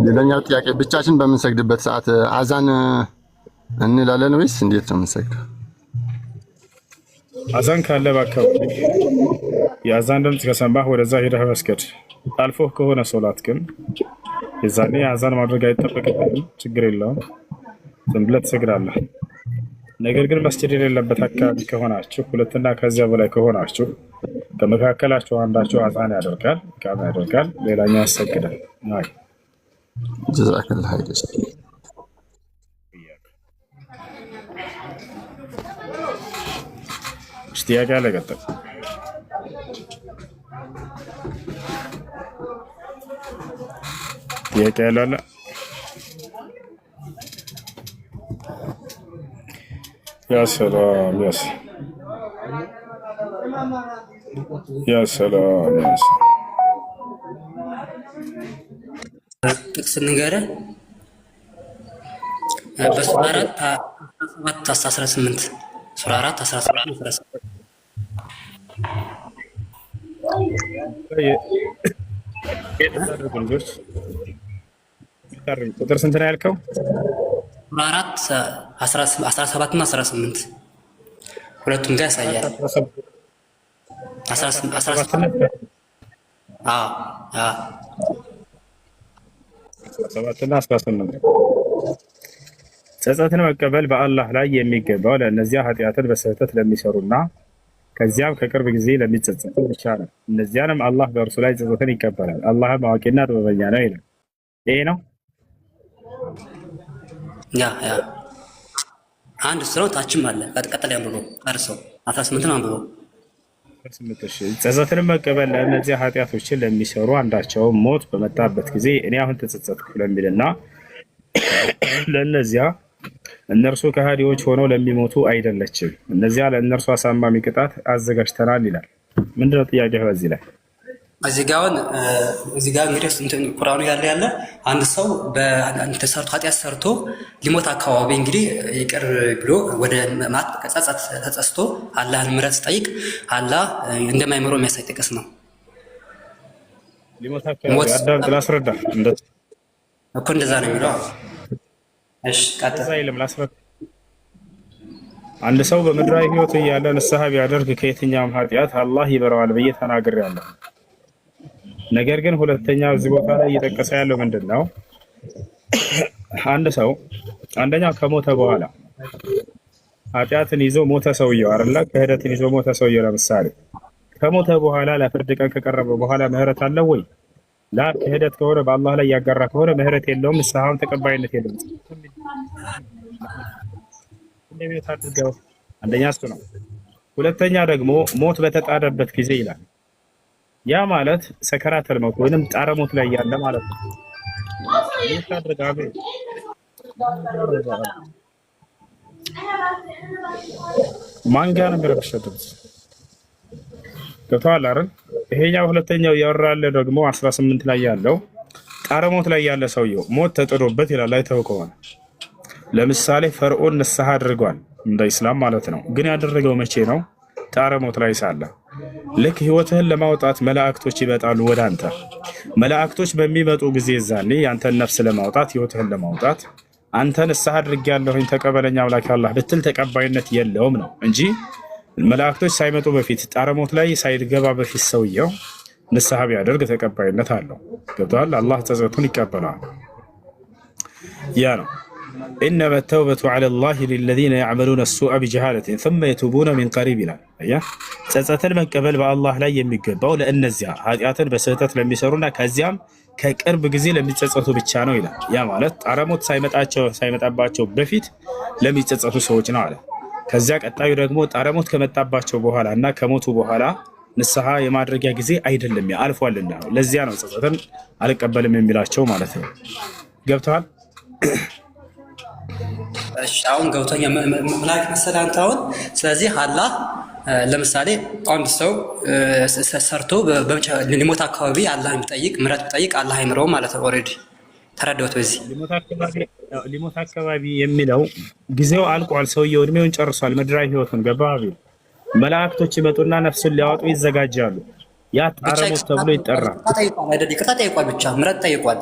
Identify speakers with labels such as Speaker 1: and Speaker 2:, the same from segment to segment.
Speaker 1: ሌላኛው ጥያቄ ብቻችን በምንሰግድበት ሰዓት አዛን እንላለን ወይስ እንዴት ነው የምንሰግደው?
Speaker 2: አዛን ካለ በአካባቢ የአዛን ድምፅ ከሰማህ ወደዛ ሄደህ መስገድ። አልፎህ ከሆነ ሶላት ግን የዛኔ አዛን ማድረግ አይጠበቅብህም፣ ችግር የለውም፣ ዝም ብለህ ትሰግዳለህ። ነገር ግን መስጂድ የሌለበት አካባቢ ከሆናችሁ ሁለትና ከዚያ በላይ ከሆናችሁ ከመካከላችሁ አንዳችሁ አዛን ያደርጋል፣ ኢቃማ ያደርጋል፣ ሌላኛው ያሰግዳል። አይ
Speaker 1: ጀዛከላህ ኸይር።
Speaker 2: ጥያቄ አለ? ቀጥል። ጥያቄ አለ? ያ ሰላም ያ ሰላም።
Speaker 3: ጥቅስ ንገረን። በሱራ 4 17 18 ሱራ 4 17
Speaker 2: ቁጥር ስንት ነው ያልከው?
Speaker 3: ሱራ 4 17 እና 18 ሁለቱም ጋር ያሳያል። 17
Speaker 2: እና 18 ጸጸትን መቀበል በአላህ ላይ የሚገባው ለእነዚያ ኃጢአትን በስህተት ለሚሰሩና ከዚያም ከቅርብ ጊዜ ለሚጸጸቱ ብቻ ነው። እነዚያንም አላህ በእርሱ ላይ ጸጸትን ይቀበላል። አላህም አዋቂና ጥበበኛ ነው ይላል። ይሄ ነው
Speaker 3: ያ አንድ ስራው ታችም አለ። ቀጥታ አንብበው አርሰው 18 አንብበው።
Speaker 2: ጸጸትን መቀበል ለእነዚያ ኃጢአቶችን ለሚሰሩ አንዳቸው ሞት በመጣበት ጊዜ እኔ አሁን ተጸጸትኩ ለሚልና ለእነዚያ እነርሱ ከሃዲዎች ሆነው ለሚሞቱ አይደለችም። እነዚያ ለእነርሱ አሳማሚ ቅጣት አዘጋጅተናል ይላል። ምንድነው ጥያቄ በዚህ ላይ?
Speaker 3: እዚህ ጋር እንግዲህ ቁርአኑ ያለ አንድ ሰው ኃጢአት ሰርቶ ሊሞት አካባቢ እንግዲህ ይቅር ብሎ ወደ ጸጸት ተጸጽቶ አላህን ምሕረት ሲጠይቅ አላህ እንደማይምረው የሚያሳይ ጥቅስ ነው።
Speaker 2: ሊሞት አካባቢ አዳም ላስረዳ
Speaker 3: እኮ እንደዛ ነው የሚለው። እሺ ቀጥታ
Speaker 2: ላስረዳ። አንድ ሰው በምድራዊ ህይወት እያለ ንስሐ ቢያደርግ ከየትኛውም ኃጢአት አላህ ይበረዋል ብዬ ተናግሬያለሁ። ነገር ግን ሁለተኛው እዚህ ቦታ ላይ እየጠቀሰ ያለው ምንድን ነው? አንድ ሰው አንደኛው ከሞተ በኋላ ኃጢአትን ይዞ ሞተ ሰውየው አይደለ? ክህደትን ይዞ ሞተ ሰውየው። ለምሳሌ ከሞተ በኋላ ለፍርድ ቀን ከቀረበ በኋላ ምህረት አለው ወይ? ላ ክህደት ከሆነ በአላህ ላይ ያጋራ ከሆነ ምህረት የለውም፣ ንስሐውን ተቀባይነት የለውም። እንደቤት አድርገው አንደኛ እሱ ነው። ሁለተኛ ደግሞ ሞት በተጣደበት ጊዜ ይላል። ያ ማለት ሰከራተል ሞት ወይንም ጣረ ሞት ላይ ያለ ማለት ነው። ይህ አድርጋቤ ማንጋ ነው የሚረብሸው። ገብቶሃል አይደል? ይሄኛው ሁለተኛው ያወራለ ደግሞ 18 ላይ ያለው ጣረ ሞት ላይ ያለ ሰውየው ሞት ተጥዶበት ይላል። አይተው ከሆነ ለምሳሌ ፈርዖን ንስሐ አድርጓል እንደ ኢስላም ማለት ነው። ግን ያደረገው መቼ ነው? ጣረ ሞት ላይ ሳለ። ልክ ህይወትህን ለማውጣት መላእክቶች ይመጣሉ ወደ አንተ። መላእክቶች በሚመጡ ጊዜ ዛኔ ያንተን ነፍስ ለማውጣት ህይወትህን ለማውጣት አንተ ንስሐ አድርጌያለሁኝ ተቀበለኝ አምላክ አላህ ብትል ተቀባይነት የለውም ነው እንጂ መላእክቶች ሳይመጡ በፊት ጣረ ሞት ላይ ሳይገባ በፊት ሰውየው ንስሐ ቢያደርግ ተቀባይነት አለው። ገብቶሃል? አላህ ጸጸቱን ይቀበላል። ያ ነው ኢነመ ተውበቱ ዐለላሂ ሊለዚነ የዕመሉነ ሱአ ቢጀሃለቲን ሱመ የቱቡነ ሚን ቀሪብ ይላል። ጸጸትን መቀበል በአላህ ላይ የሚገባው ለእነዚያ ኃጢአትን በስህተት ለሚሰሩና ከዚያም ከቅርብ ጊዜ ለሚጸጸቱ ብቻ ነው ይላል። ያ ማለት ጣረ ሞት ሳይመጣባቸው በፊት ለሚጸጸቱ ሰዎች ነው አለ። ከዚያ ቀጣዩ ደግሞ ጣረ ሞት ከመጣባቸው በኋላ እና ከሞቱ በኋላ ንስሐ የማድረጊያ ጊዜ አይደለም፣ ያ አልፏልና ነው። ለዚያ ነው ጸጸትን አልቀበልም የሚላቸው ማለት ነው። ገብተዋል?
Speaker 3: እሺ አሁን ገብቶኛ ምላክ መሰለህ አንተ አሁን። ስለዚህ አላህ ለምሳሌ አንድ ሰው ሰርቶ ሊሞት አካባቢ አላህ ቢጠይቅ ምሕረት ቢጠይቅ አላህ አይምረውም ማለት ነው። ኦልሬዲ ተረዳሁት። በዚህ
Speaker 2: ሊሞት አካባቢ የሚለው ጊዜው አልቋል፣ ሰውየው እድሜውን ጨርሷል፣ ምድራዊ ህይወቱን ገባህ። መላእክቶች ይመጡና ነፍሱን ሊያወጡ ይዘጋጃሉ። ያ ጣረ ሞት ተብሎ ይጠራል።
Speaker 3: ይቅርታ ጠይቋል፣ ብቻ ምሕረት ጠይቋል።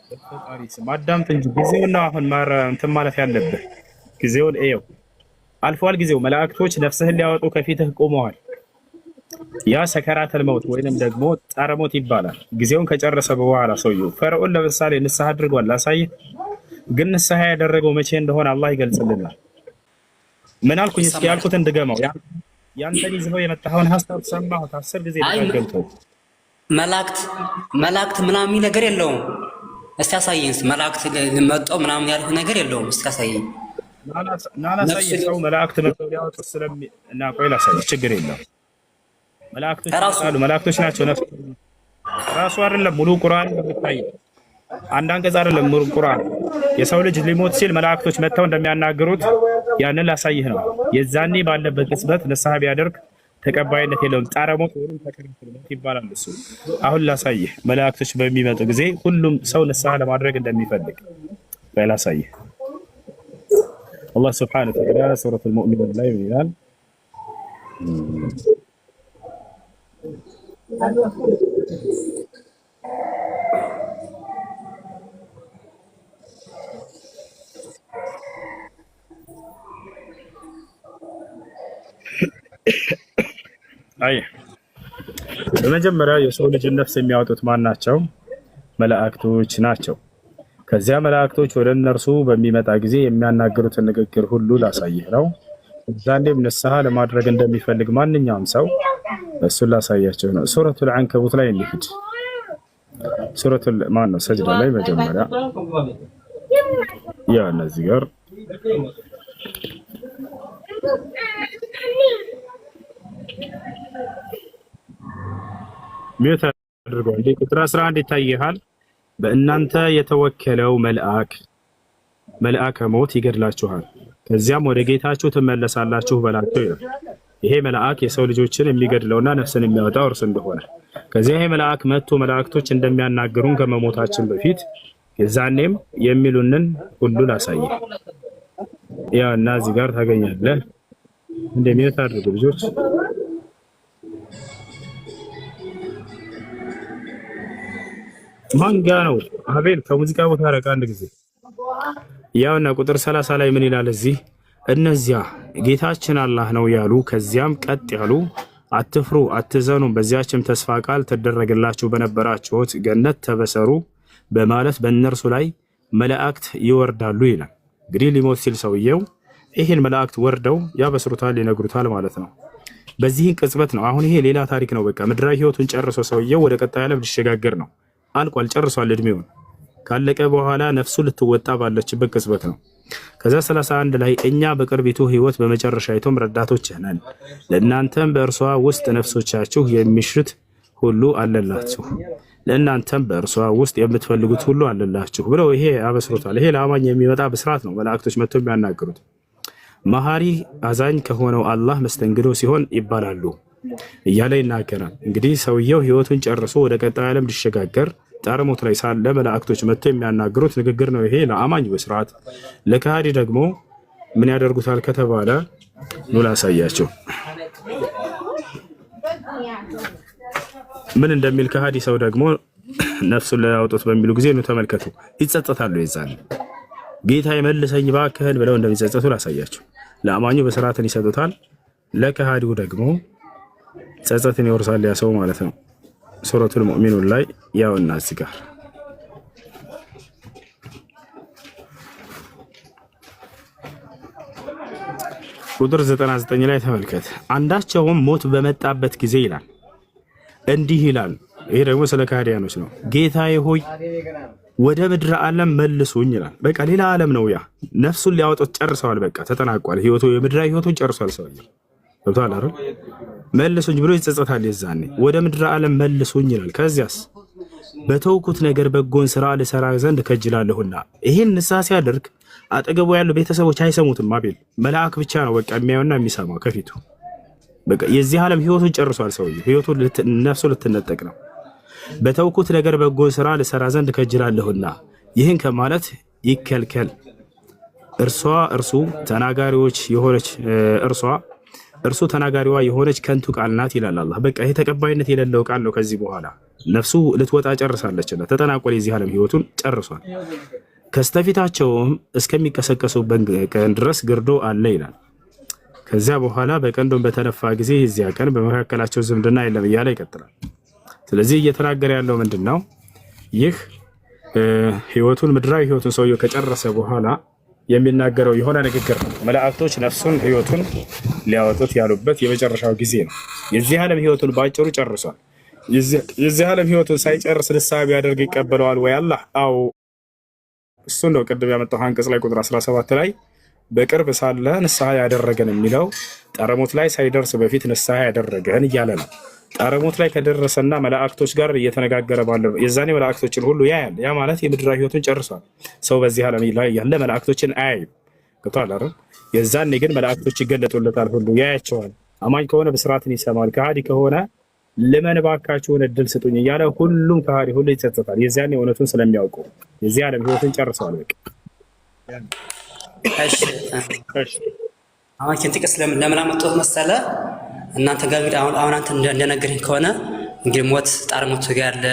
Speaker 2: ፈጣሪ ስም አዳምጥ እንጂ ጊዜውን ነው አሁን እንትን ማለት ያለብህ። ጊዜውን እየው፣ አልፏል ጊዜው። መላእክቶች ነፍስህን ሊያወጡ ከፊትህ ቆመዋል። ያ ሰከራተል መውት ወይንም ደግሞ ጣረ ሞት ይባላል። ጊዜውን ከጨረሰ በኋላ ሰውየው ፈርዖን ለምሳሌ ንስሐ አድርጓል። ላሳይህ ግን ንስሐ ያደረገው መቼ እንደሆነ አላህ ይገልጽልናል። ምን አልኩኝ? እስኪ ያልኩትን ድገመው። ያንተን ይዘው የመጣኸውን ሀሳብ ሰማሁት 10 ጊዜ ደጋገልተው።
Speaker 3: መላእክት ምናምን ነገር የለውም። እስቲ አሳየኝ። መላእክት መጣው ምናምን ያልኩ ነገር የለውም። እስቲ አሳየኝ።
Speaker 2: ናላሳየህ ሰው መላእክት መጥተው ሊያወጡ እና ቆይ ላሳየህ፣ ችግር የለም። መላእክቶች ናቸው። ነፍስ ራሱ አይደለም ሙሉ ቁርአን እንደምታይ አንድ አንቀጽ አይደለም ሙሉ ቁርአን። የሰው ልጅ ሊሞት ሲል መላእክቶች መጥተው እንደሚያናግሩት ያንን ላሳይህ ነው። የዛኔ ባለበት ቅጽበት ንስሐ ቢያደርግ ተቀባይነት የለውም። ጣረ ሞት ወይም ተከራክሮ ይባላል እሱ። አሁን ላሳይህ መላእክቶች በሚመጡ ጊዜ ሁሉም ሰው ንስሐ ለማድረግ እንደሚፈልግ ላሳይህ። አላህ ሱብሓነሁ ወተዓላ ሱረቱል ሙእሚኑን ላይ ይላል በመጀመሪያ የሰው ልጅ ነፍስ የሚያወጡት ማን ናቸው? መላእክቶች ናቸው። ከዚያ መላእክቶች ወደ እነርሱ በሚመጣ ጊዜ የሚያናግሩትን ንግግር ሁሉ ላሳይህ ነው። ዛንዴም ንስሐ ለማድረግ እንደሚፈልግ ማንኛውም ሰው እሱን ላሳያቸው ነው። ሱረቱል አንከቡት ላይ እንሂድ። ሱረቱል ማን ነው? ሰጅዳ ላይ መጀመሪያ ያ እነዚህ ጋር ሚዩት አድርገው እንዴ ቁጥር 11 ይታይሃል። በእናንተ የተወከለው መልአከ ሞት ይገድላችኋል፣ ከዚያም ወደ ጌታችሁ ትመለሳላችሁ በላቸው ይላል። ይሄ መልአክ የሰው ልጆችን የሚገድለውና ነፍስን የሚያወጣው እርሱ እንደሆነ ከዚያ ይሄ መልአክ መጥቶ መላእክቶች እንደሚያናግሩን ከመሞታችን በፊት የዛኔም የሚሉንን ሁሉ ላሳየ። ያ እና እዚህ ጋር ታገኛለህ። እንደሚያት አድርጉ ልጆች። ማንጋ ነው አቤል ከሙዚቃ ቦታ ረቃ አንድ ጊዜ ያውና ቁጥር 30 ላይ ምን ይላል እዚህ? እነዚያ ጌታችን አላህ ነው ያሉ ከዚያም ቀጥ ያሉ አትፍሩ አትዘኑ በዚያችም ተስፋ ቃል ተደረገላችሁ በነበራችሁት ገነት ተበሰሩ በማለት በእነርሱ ላይ መላእክት ይወርዳሉ ይላል። እንግዲህ ሊሞት ሲል ሰውየው ይሄን መላእክት ወርደው ያበስሩታል ይነግሩታል ማለት ነው። በዚህ ቅጽበት ነው። አሁን ይሄ ሌላ ታሪክ ነው። በቃ ምድራዊ ህይወቱን ጨርሶ ሰውየው ወደ ቀጣይ ዓለም ሊሸጋገር ነው። አልቋል፣ ጨርሷል። እድሜውን ካለቀ በኋላ ነፍሱ ልትወጣ ባለችበት ቅጽበት ነው። ከዛ 31 ላይ እኛ በቅርቢቱ ህይወት በመጨረሻይቱም ረዳቶችህ ነን፣ ለእናንተም በእርሷ ውስጥ ነፍሶቻችሁ የሚሽት ሁሉ አለላችሁ፣ ለእናንተም በእርሷ ውስጥ የምትፈልጉት ሁሉ አለላችሁ ብለው ይሄ ያበስሩታል። ይሄ ለአማኝ የሚመጣ ብስራት ነው። መላእክቶች መጥተው የሚያናግሩት መሐሪ አዛኝ ከሆነው አላህ መስተንግዶ ሲሆን ይባላሉ እያለ ይናገራል። እንግዲህ ሰውየው ህይወቱን ጨርሶ ወደ ቀጣይ ዓለም ሊሸጋገር ጣረ ሞት ላይ ሳለ መላእክቶች መጥተው የሚያናግሩት ንግግር ነው። ይሄ ለአማኝ ብስራት፣ ለካሃዲ ደግሞ ምን ያደርጉታል ከተባለ ኑ ላሳያቸው ምን እንደሚል። ከሃዲ ሰው ደግሞ ነፍሱን ሊያወጡት በሚሉ ጊዜ ነው ተመልከቱ፣ ይጸጸታሉ። የዛን ጌታ ይመልሰኝ ባክህን ብለው እንደሚጸጸቱ ላሳያቸው። ለአማኙ በስርዓትን ይሰጡታል፣ ለከሃዲው ደግሞ ጸጸትን ይወርሳል ያ ሰው ማለት ነው። ሱረቱል ሙእሚኑን ላይ ያውና እዚህ ጋር ቁጥር 99 ላይ ተመልከት። አንዳቸውም ሞት በመጣበት ጊዜ ይላል እንዲህ ይላል። ይሄ ደግሞ ስለ ካህዲያኖች ነው። ጌታዬ ሆይ ወደ ምድረ ዓለም መልሱኝ ይላል። በቃ ሌላ ዓለም ነው ያ። ነፍሱን ሊያወጡት ጨርሰዋል። በቃ ተጠናቋል። ህይወቱ የምድራዊ ህይወቱን ጨርሷል ሰውዬው። ገብቶሃል አይደል? መልሱኝ ብሎ ይጸጸታል። የዛኔ ወደ ምድረ ዓለም መልሱኝ ይላል። ከዚያስ በተውኩት ነገር በጎን ስራ ልሰራ ዘንድ ከጅላለሁና። ይሄን ንስሐ ሲያደርግ አጠገቡ ያሉ ቤተሰቦች አይሰሙትም። አቤል መልአክ ብቻ ነው በቃ የሚያዩና የሚሰማው ከፊቱ። በቃ የዚህ ዓለም ህይወቱን ጨርሷል ሰውዬው። ህይወቱ ነፍሱ ልትነጠቅ ነው። በተውኩት ነገር በጎን ስራ ልሰራ ዘንድ ከጅላለሁና ይህን ከማለት ይከልከል። እርሱ ተናጋሪዋ የሆነች ከንቱ ቃል ናት ይላል አላህ። በቃ ይሄ ተቀባይነት የሌለው ቃል ነው ከዚህ በኋላ ነፍሱ ልትወጣ ጨርሳለችና ተጠናቆለ የዚህ ዓለም ህይወቱን ጨርሷል። ከስተፊታቸውም እስከሚቀሰቀሱበት ቀን ድረስ ግርዶ አለ ይላል። ከዚያ በኋላ በቀንዶም በተነፋ ጊዜ የዚያ ቀን በመካከላቸው ዝምድና የለም እያለ ይቀጥላል። ስለዚህ እየተናገረ ያለው ምንድን ነው? ይህ ህይወቱን ምድራዊ ህይወቱን ሰውየው ከጨረሰ በኋላ የሚናገረው የሆነ ንግግር ነው። መላእክቶች ነፍሱን ህይወቱን ሊያወጡት ያሉበት የመጨረሻው ጊዜ ነው። የዚህ ዓለም ህይወቱን ባጭሩ ጨርሷል። የዚህ ዓለም ህይወቱን ሳይጨርስ ንስሐ ቢያደርግ ይቀበለዋል ወይ አላህ? አዎ፣ እሱን ነው ቅድም ያመጣው አንቀጽ ላይ ቁጥር 17 ላይ በቅርብ ሳለ ንስሐ ያደረገን የሚለው ጣረሞት ላይ ሳይደርስ በፊት ንስሐ ያደረገን እያለ ነው። ጣረሞት ላይ ከደረሰና መላእክቶች ጋር እየተነጋገረ ባለው የዛኔ መላእክቶችን ሁሉ ያያል። ያ ማለት የምድራዊ ህይወቱን ጨርሷል። ሰው በዚህ ዓለም ላይ ያለ መላእክቶችን አያይም። ገብቶሃል አይደል? የዛኔ ግን መላእክቶች ይገለጡለታል፣ ሁሉ ያያቸዋል። አማኝ ከሆነ ብስራትን ይሰማል፣ ከሃዲ ከሆነ ልመን ባካችሁን እድል ስጡኝ እያለ ሁሉም ከሃዲ ሁሉ ይጸጸታል። የዛኔ እውነቱን ስለሚያውቁ የዚህ ዓለም ህይወትን ጨርሰዋል። በቃ
Speaker 3: አሁን ጥቅስ ለምን አመጣሁት መሰለ? እናንተ ጋር እንግዲህ አሁን አንተ እንደነገረኝ ከሆነ እንግዲህ ሞት ጣረሞት ጋር ያለ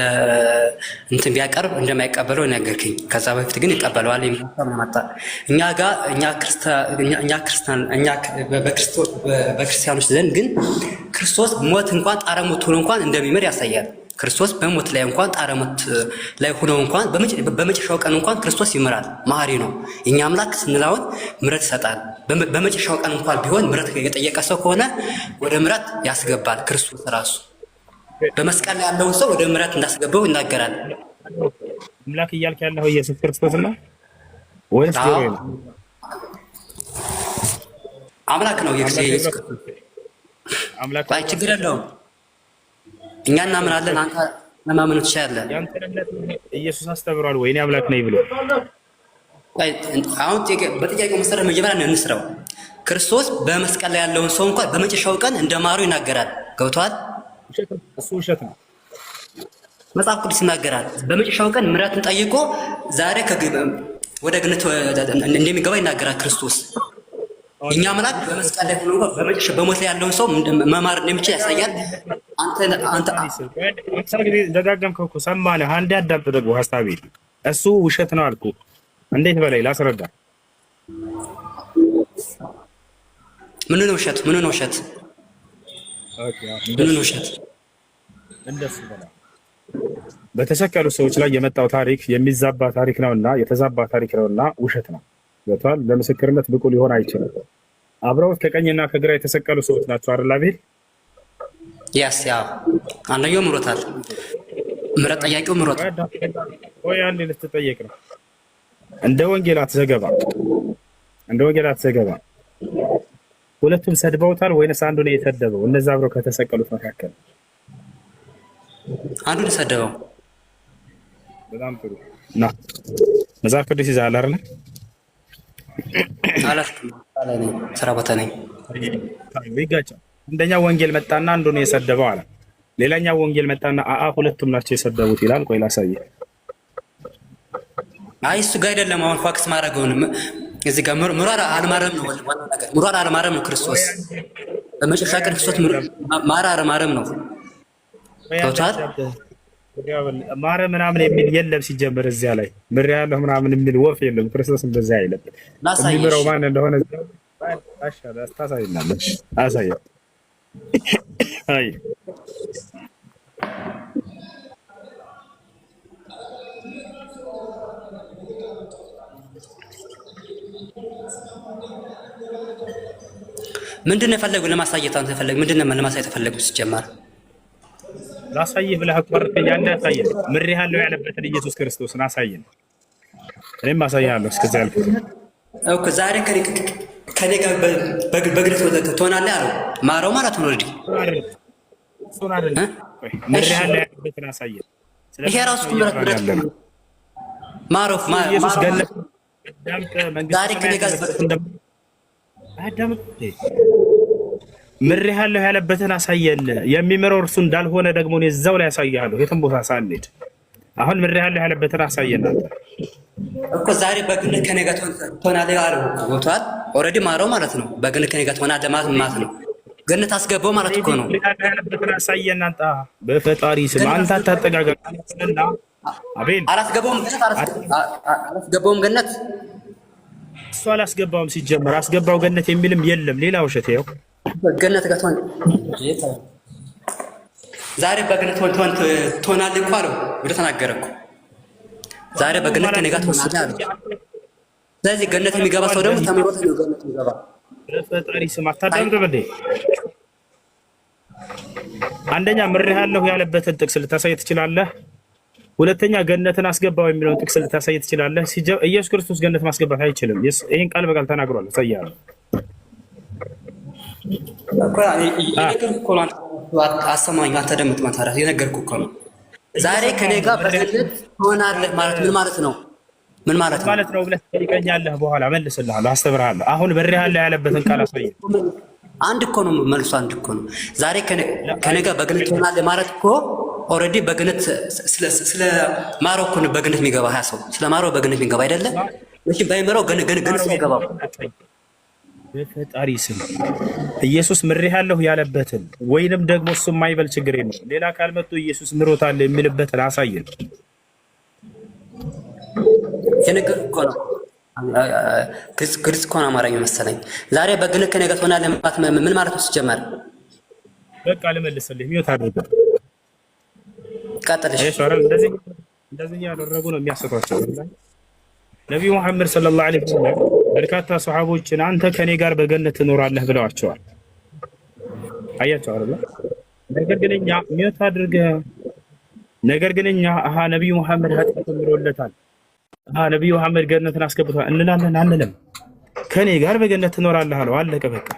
Speaker 3: እንትን ቢያቀርብ እንደማይቀበለው ነገርከኝ። ከዛ በፊት ግን ይቀበለዋል የሚባል መጣ። በክርስቲያኖች ዘንድ ግን ክርስቶስ ሞት እንኳን ጣረሞት ሆኖ እንኳን እንደሚምር ያሳያል። ክርስቶስ በሞት ላይ እንኳን ጣረሞት ላይ ሆኖ እንኳን በመጨረሻው ቀን እንኳን ክርስቶስ ይምራል። መሐሪ ነው። የኛ አምላክ ስንላውን ምሕረት ይሰጣል። በመጨረሻው ቀን እንኳን ቢሆን ምሕረት የጠየቀ ሰው ከሆነ ወደ ምሕረት ያስገባል። ክርስቶስ ራሱ በመስቀል ላይ ያለውን ሰው ወደ ምሕረት እንዳስገባው ይናገራል።
Speaker 2: አምላክ እያልክ ያለው ኢየሱስ ክርስቶስ ነው ወይስ ጆሮ ነው?
Speaker 3: አምላክ ነው። ኢየሱስ ክርስቶስ
Speaker 2: አምላክ
Speaker 3: ባይ ችግር የለውም። እኛ እናምናለን፣ አንተ ለማመን ትችላለህ።
Speaker 2: ኢየሱስ አስተምሯል ወይ እኔ አምላክ ነኝ ብሎ?
Speaker 3: አሁን በጥያቄው መሰረት መጀመሪያ እንስራው። ክርስቶስ በመስቀል ላይ ያለውን ሰው እንኳን በመጨረሻው ቀን እንደማሩ ይናገራል። ገብቶሃል?
Speaker 2: እሱ ውሸት ነው።
Speaker 3: መጽሐፍ ቅዱስ ይናገራል። በመጨረሻው ቀን ምሕረትን ጠይቆ ዛሬ ወደ ገነት እንደሚገባ ይናገራል ክርስቶስ። እኛ አምላክ በመስቀል ላይ ሆኖ በሞት ላይ ያለውን ሰው መማር እንደሚችል ያሳያል። አንተ
Speaker 2: ደጋገምከው እኮ ሰማንህ። አንዴ አዳምጥ ደግሞ ሀሳቤ። እሱ ውሸት ነው አልኩ። እንዴት በላይ ላስረዳ?
Speaker 3: ምን ነው ውሸት? ምን ነው ውሸት? ምን ነው ውሸት?
Speaker 2: እንደሱ በላይ በተሰቀሉ ሰዎች ላይ የመጣው ታሪክ የሚዛባ ታሪክ ነውና የተዛባ ታሪክ ነውና ውሸት ነው። ገብቶሃል? ለምስክርነት ብቁ ሊሆን አይችልም። አብረውት ከቀኝና ከግራ የተሰቀሉ ሰዎች ናቸው አይደል? አቤል
Speaker 3: ያስ ያው አንደኛው ምሮታል። ምረት ጠያቂው ምሮታል።
Speaker 2: ወይ አንዴ ልትጠየቅ ነው። እንደ ወንጌላት ዘገባ ሁለቱም ሰድበውታል ወይንስ አንዱ ነው የሰደበው? እነዛ አብረው ከተሰቀሉት መካከል
Speaker 3: አንዱ ነው የሰደበው።
Speaker 2: በጣም ጥሩ ና መጽሐፍ ቅዱስ ይዘሃል አይደል?
Speaker 3: ስራ ቦታ ነኝ።
Speaker 2: ይጋጫል። አንደኛው ወንጌል መጣና አንዱ ነው የሰደበው አለ። ሌላኛው ወንጌል መጣና ሁለቱም ናቸው የሰደቡት ይላል። ቆይ ላሳየህ።
Speaker 3: አይ እሱ ጋር አይደለም። አሁን ፋክስ ማድረገውን እዚህ ጋር ምሯር አልማረም ነው ዋናው ነገር። ምሯር አልማረም ነው ክርስቶስ። በመጨረሻ ቀን ክርስቶስ ማራ አልማረም ነው። ተውታል ማረ ምናምን የሚል የለም ሲጀምር። እዚያ ላይ ምር ያለው ምናምን የሚል ወፍ የለም። ክርስቶስ እንደዚያ አይለም። የሚምረው ማን እንደሆነ ታሳይናለች። አሳየ። አይ ምንድን ነው የፈለጉ ለማሳየት? አንተ የፈለግ ምንድን ነው ለማሳየት የፈለጉ? ሲጀመር
Speaker 2: ላሳይህ ብለህ አቋርጠኝ። አንተ ያሳየን ምሬሃለሁ ያለበትን ኢየሱስ ክርስቶስን አሳየን። እኔም አሳይሃለሁ። እስከዚያ ያልኩት
Speaker 3: እኮ ዛሬ ከኔ ጋር በግልጽ ትሆናለህ አለው። ማረው ማለት ነው። ወዲህ
Speaker 2: እሱን አይደለም ምሬሃለሁ ያለበትን አሳየን።
Speaker 3: ይሄ ራሱ ምረት ማረው
Speaker 2: ኢየሱስ ገለጥ
Speaker 3: ዛሬ ከኔ ጋር
Speaker 2: ምሬሃለሁ ያለበትን አሳየን። የሚምረው እርሱ እንዳልሆነ ደግሞ እኔ እዛው ላይ ያሳይሃለሁ። የትም ቦታ ሳንሄድ አሁን ምሬሃለሁ ያለበትን አሳየን
Speaker 3: እኮ ዛሬ በግልህ ከኔ ጋር ትሆናለህ አለው። ገብቶሃል? ኦልሬዲ ማረው ማለት ነው። በግልህ ከኔ ጋር ትሆናለህ ማለት ነው። ገነት አስገባው ማለት እኮ ነው።
Speaker 2: ያለበትን አሳየን አንተ በፈጣሪ ስም አንተ አታጠጋጋና አቤል
Speaker 3: አላስገባውም ገነት
Speaker 2: እሱ አላስገባውም። ሲጀመር አስገባው ገነት የሚልም የለም። ሌላ ውሸት ይኸው
Speaker 3: ገነት ጋር ዛሬ በገነት ትሆናለህ እኮ አለው ብሎ ተናገረ እኮ። ዛሬ በገነት ከእኔ ጋር ትሆናለህ አለ። ስለዚህ ገነት የሚገባ ሰው ደግሞ ተምሮት ነው ገነት የሚገባ።
Speaker 2: በፈጣሪ ስም አታዳምጥ በል። አንደኛ ምሬሃለሁ ያለበትን ጥቅስ ልታሳይ ትችላለህ። ሁለተኛ ገነትን አስገባው የሚለውን ጥቅስ ልታሳይ ትችላለህ። ኢየሱስ ክርስቶስ ገነት ማስገባት አይችልም። ይሄን ቃል በቃል ተናግሯል። ሳያለሁ
Speaker 3: አሰማኝ አታደምጥ ማለት የነገርኩህ እኮ ነው። ዛሬ ከኔ ጋር በገነት ትሆናለህ ማለት ምን ማለት ነው? ምን ማለት ነው
Speaker 2: ማለት ነው ብለህ ትጠይቀኛለህ። በኋላ መልስልሃለሁ፣ አስተምርሃለሁ። አሁን በሬሃለሁ ያለበትን ቃል አሳየኝ።
Speaker 3: አንድ እኮ ነው መልሱ፣ አንድ እኮ ነው። ዛሬ ከኔ ጋር በገነት ትሆናለህ ማለት እኮ ኦልሬዲ በገነት ስለ ማረው እኮ በገነት የሚገባ ያ ሰው ስለ ማረው በገነት የሚገባ አይደለም። እሺ ባይመራው ገነት ሳይገባ
Speaker 2: በፈጣሪ ስም ኢየሱስ ምሬሃለሁ ያለበትን ወይንም ደግሞ እሱ የማይበል ችግር የለም። ሌላ ካልመጡ ኢየሱስ ምሮታል የሚልበትን አሳየን።
Speaker 3: የነገር እኮ ነው ግልጽ እኮ ነው አማርኛ መሰለኝ። ዛሬ በገነት ከኔ ጋር ትሆናለህ ማለት ምን ማለት ነው? ሲጀመር
Speaker 2: በቃ ልመልስልህ። ሚውት አድርገህ
Speaker 3: ቀጥልሽ።
Speaker 2: እንደዚህ ያደረጉ ነው የሚያሰቷቸው። ነቢዩ መሐመድ ሰለላሁ ዐለይሂ ወሰለም በርካታ ሰሃቦችን አንተ ከኔ ጋር በገነት ትኖራለህ ብለዋቸዋል። አያቸው አይደል? ነገር ግን እኛ ነቢዩ መሐመድ ኃጢአት ተምሮለታል፣ ነቢዩ መሐመድ ገነትን አስገብቷል እንላለን አንልም። ከኔ ጋር በገነት ትኖራለህ አለው። አለቀ በቃ።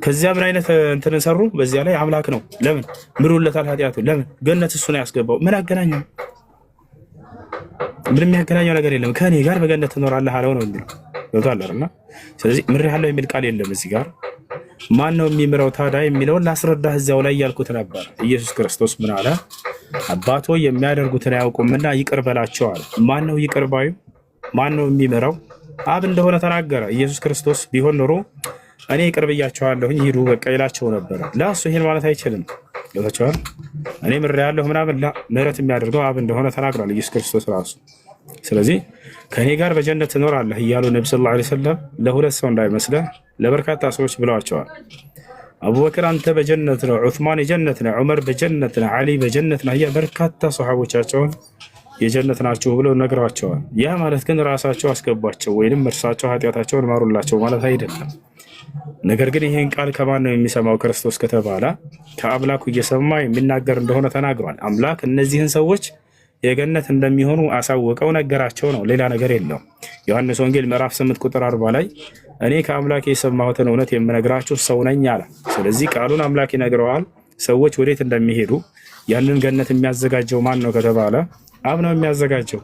Speaker 2: ከዚያ ምን አይነት እንትን ሰሩ? በዚያ ላይ አምላክ ነው። ለምን ምሮለታል ኃጢአቱ? ለምን ገነት እሱ ነው ያስገባው? ምን አገናኘው? ምንም የሚያገናኘው ነገር የለም። ከኔ ጋር በገነት ትኖራለህ አለው ነው የሚለው ይወጣልና። ስለዚህ ምሬሃለሁ የሚል ቃል የለም እዚህ ጋር። ማን ነው የሚምረው ታዲያ የሚለውን ላስረዳህ እዚያው ላይ ያልኩት ነበር። ኢየሱስ ክርስቶስ ምን አለ? አባቶ የሚያደርጉትን አያውቁምና ይቅር በላቸው አለ። ማን ነው ይቅር ባዩ? ማን ነው የሚምረው? አብ እንደሆነ ተናገረ። ኢየሱስ ክርስቶስ ቢሆን ኖሮ እኔ ይቅር ብያቸዋለሁኝ ሂዱ በቃ ይላቸው ነበር። ለእሱ ይሄን ማለት አይችልም። ገብታችኋል? እኔ ምሬሃለሁ ምናምን ምህረት የሚያደርገው አብ እንደሆነ ተናግሯል ኢየሱስ ክርስቶስ ራሱ። ስለዚህ ከኔ ጋር በጀነት ትኖራለህ እያሉ ነቢ ሰለላሁ ዐለይሂ ወሰለም ለሁለት ሰው እንዳይመስልህ ለበርካታ ሰዎች ብለዋቸዋል። አቡበክር አንተ በጀነት ነው፣ ዑስማን የጀነት ነው፣ ዑመር በጀነት ነው፣ ዓሊ በጀነት ነው። በርካታ ሰሃቦቻቸውን የጀነት ናቸው ብለው ነግረዋቸዋል። ያ ማለት ግን ራሳቸው አስገቧቸው ወይንም እርሳቸው ኃጢአታቸውን ማሩላቸው ማለት አይደለም። ነገር ግን ይሄን ቃል ከማን ነው የሚሰማው? ክርስቶስ ከተባለ ከአምላኩ እየሰማ የሚናገር እንደሆነ ተናግሯል። አምላክ እነዚህን ሰዎች የገነት እንደሚሆኑ አሳወቀው ነገራቸው ነው። ሌላ ነገር የለውም። ዮሐንስ ወንጌል ምዕራፍ 8 ቁጥር 40 ላይ እኔ ከአምላክ የሰማሁትን እውነት የምነግራችሁ ሰው ነኝ አለ። ስለዚህ ቃሉን አምላክ ይነግረዋል። ሰዎች ወዴት እንደሚሄዱ ያንን ገነት የሚያዘጋጀው ማን ነው ከተባለ አብ ነው የሚያዘጋጀው።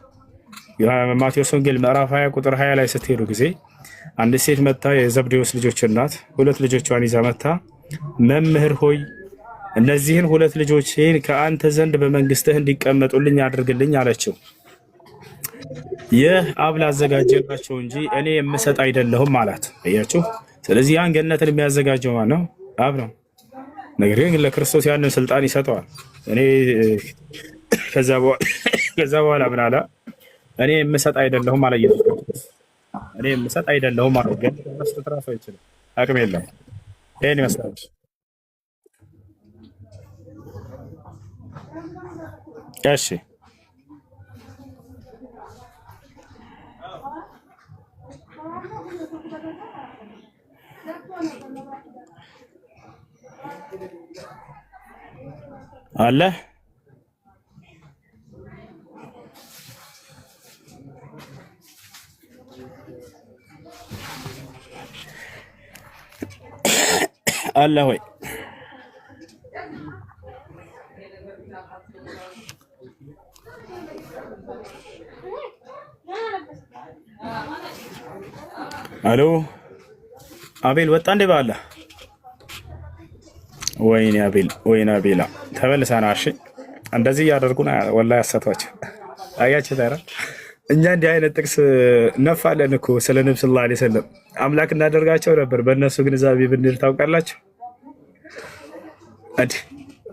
Speaker 2: ማቴዎስ ወንጌል ምዕራፍ 20 ቁጥር 20 ላይ ስትሄዱ ጊዜ አንድ ሴት መታ፣ የዘብዴዎስ ልጆች እናት ሁለት ልጆቿን ይዛ መታ፣ መምህር ሆይ እነዚህን ሁለት ልጆቼን ከአንተ ዘንድ በመንግስትህ እንዲቀመጡልኝ አድርግልኝ አለችው። ይህ አብ ላዘጋጀላቸው እንጂ እኔ የምሰጥ አይደለሁም አላት። አያችሁ። ስለዚህ ያን ገነትን የሚያዘጋጀው ማን ነው? አብ ነው። ነገር ግን ለክርስቶስ ያንን ስልጣን ይሰጠዋል። እኔ ከዛ በኋላ ምን አለ? እኔ የምሰጥ አይደለሁም አለ ኢየሱስ ክርስቶስ። እኔ የምሰጥ አይደለሁም አለ። ግን መስጠት ራሱ አይችልም፣ አቅም የለም። ይሄን ይመስላል። እሺ አለ አለ ወይ? አሎ አቤል ወጣ እንዴ? ባለ ወይኔ አቤል፣ ወይኔ አቤላ ተመልሰና። እሺ እንደዚህ እያደረጉና ወላሂ ያሳቷቸው። አያችሁ ታራ እኛ እንዲህ አይነት ጥቅስ ነፋለን እኮ ስለ ነብዩ ሰለላሁ ዐለይሂ ወሰለም አምላክ እናደርጋቸው ነበር። በእነሱ ግንዛቤ ብንል ታውቃላችሁ።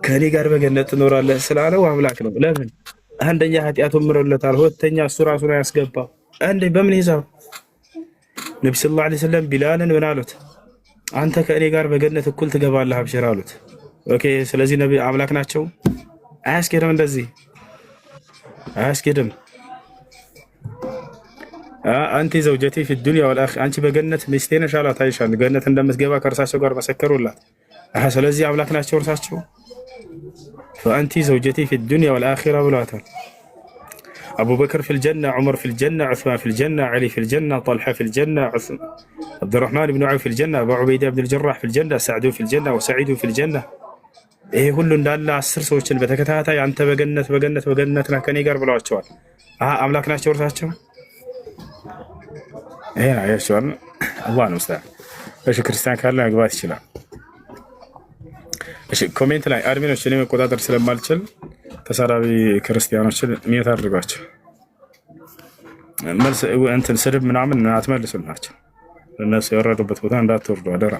Speaker 2: ከኔ ጋር በገነት ትኖራለህ ስላለው አምላክ ነው። ለምን? አንደኛ ኃጢአቱን ምሮለታል፣ ሁለተኛ እሱ ራሱ ነው ያስገባው። አንዴ በምን ሂሳብ ነቢ ሰለላሁ ዐለይሂ ወሰለም ቢላልን ምን አሉት? አንተ ከእኔ ጋር በገነት እኩል ትገባለህ አብሽር አሉት። ኦኬ፣ ስለዚህ ነቢ አምላክ ናቸው? አያስኬድም፣ እንደዚህ አያስኬድም። አንቲ ዘውጀቲ ፊ ዱንያ ወልአኺራ፣ አንቺ በገነት ሚስቴ ነሽ አላት። አይሻል ገነት እንደምትገባ ከእርሳቸው ጋር መሰከሩላት። ስለዚህ አምላክ ናቸው እርሳቸው። ፈአንቲ ዘውጀቲ ፊ ዱንያ ወልአኺራ ብለዋታል። አቡበክር ፊል ጀና፣ ዑመር ፊል ጀና፣ ዑስማን ፊል ጀና፣ ዓሊ ፊል ጀና፣ ጠልሓ ፊል ጀና፣ አብዱረሕማን ብን ዐውፍ ፊል ጀና፣ አቡ ዑበይዳ ብን ጀራሕ ፊል ጀና፣ ሰዕዱ ፊል ጀና፣ ወሰዒዱ ፊል ጀና። ይሄ ሁሉ እንዳለ 10 ሰዎችን በተከታታይ አንተ በገነት በገነት በገነት ነህ ከኔ ጋር ብለዋቸዋል። አምላክ ናቸው እርሳቸው። ይሄ ያያቸዋል። አላህ ነው ኡስታዝ። እሺ ክርስቲያን ካለ መግባት ይችላል። እሺ ኮሜንት ላይ አድሚኖች እኔ መቆጣጠር ስለማልችል ተሳዳቢ ክርስቲያኖችን ሚዩት አድርጓቸው። መልስ እንትን ስድብ ምናምን አትመልሱላቸው። እነሱ የወረዱበት ቦታ እንዳትወርዱ አደራ።